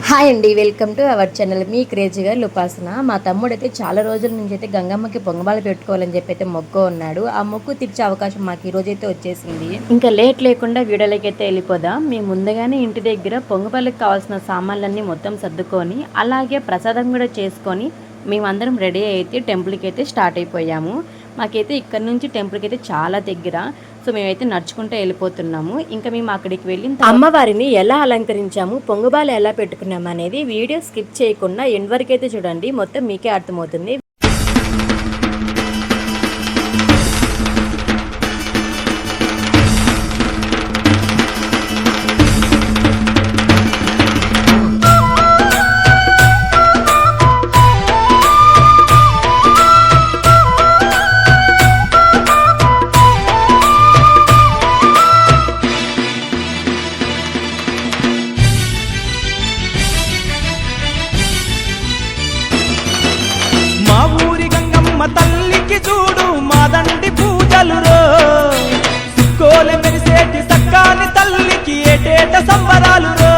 Hi అండి, welcome to our channel. మీ క్రేజీగా ఉపాసన. మా తమ్ముడైతే చాలా రోజుల నుంచి అయితే గంగమ్మకి పొంగబాలు పెట్టుకోవాలని చెప్పి అయితే మొక్కు ఉన్నాడు. ఆ మొక్కు తీర్చే అవకాశం మాకు ఈ రోజైతే వచ్చేసింది. ఇంకా లేట్ లేకుండా వీడియోలోకి అయితే వెళ్ళిపోదాం. మేము ముందుగానే ఇంటి దగ్గర పొంగబాలకు కావాల్సిన సామాన్లన్నీ మొత్తం సర్దుకొని అలాగే ప్రసాదం కూడా చేసుకొని మేమందరం రెడీ అయితే టెంపుల్కి అయితే స్టార్ట్ అయిపోయాము. మాకైతే ఇక్కడ నుంచి టెంపుల్కి అయితే చాలా దగ్గర. సో మేమైతే నడుచుకుంటూ వెళ్ళిపోతున్నాము. ఇంకా మేము అక్కడికి వెళ్ళి అమ్మవారిని ఎలా అలంకరించాము, పొంగబాలు ఎలా పెట్టుకున్నాము అనేది వీడియో స్కిప్ చేయకుండా ఎండ్ వరకు అయితే చూడండి, మొత్తం మీకే అర్థమవుతుంది. తల్లికి చూడు మాదండి పూజలు రో, సుక్కోలె మెరిసేటి సక్కాని తల్లికి ఏటేట సంబరాలు రో.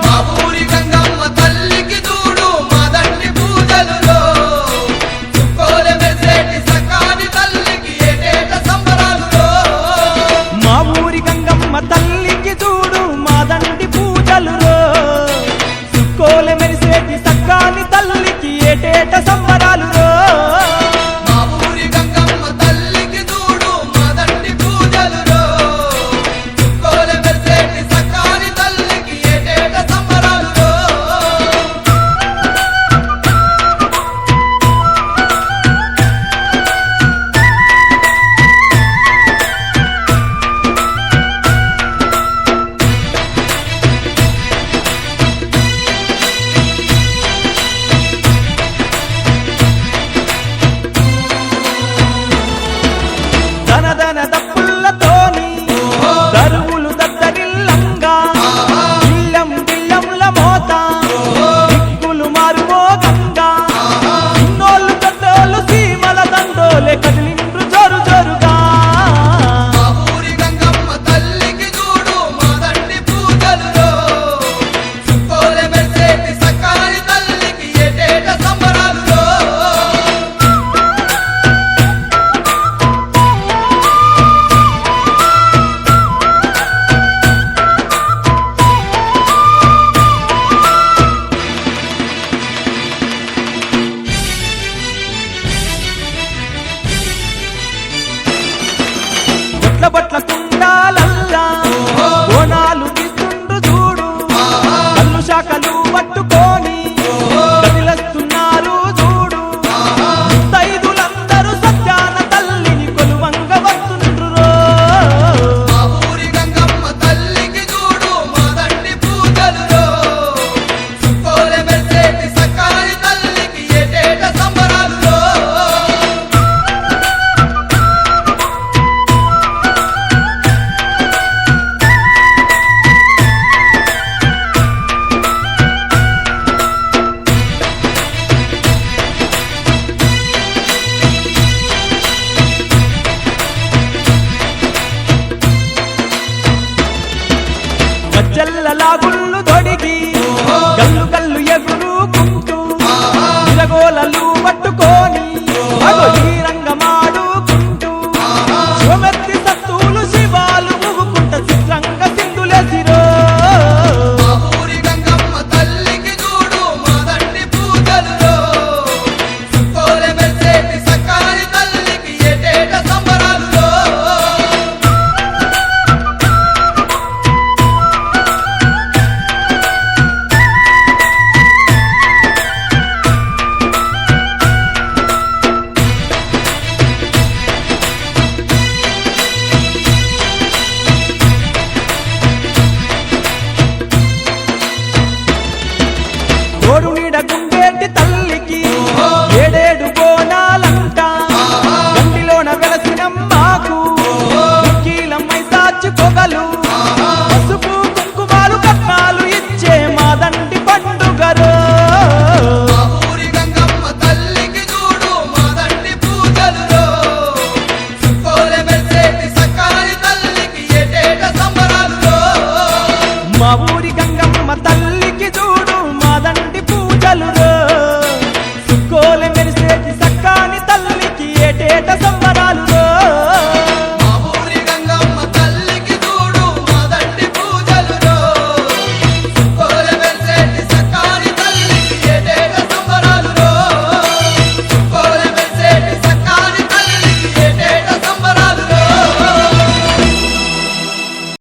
మా ఊరి గంగమ్మ తల్లికి చూడు మాదండి పూజలు రో, సుక్కోలె మెరిసేటి సక్కాని తల్లికి ఏటేట సంబరాలు రో. మా ఊరి గంగమ్మ తల్లికి చూడు మాదండి పూజలు రో, సుక్కోలె మెరిసేటి సక్కాని తల్లికి ఏటేట సంబరాలు రో. దనదన దప్పులతోని దరువులు దద్దరిల్లంగా, బిల్లం బిల్లంల మోత దిక్కులు మారుమోగంగా, ఇన్నోళ్ళు పెద్దోళ్ళు సీమల దండోలే కదిలిండ్రు జోరు జోరుగా. మా ఊరి గంగమ్మ తల్లికి చూడు మాదండి పూజలు రో, సుక్కోలె మెరిసేటి సక్కాని తల్లికి ఏటేట సంబరాలు రో. బట్ల కుండాలల్లా బోనాలు తీస్తుండ్రు చూడు, కళ్ళు శాఖలు పట్టుకో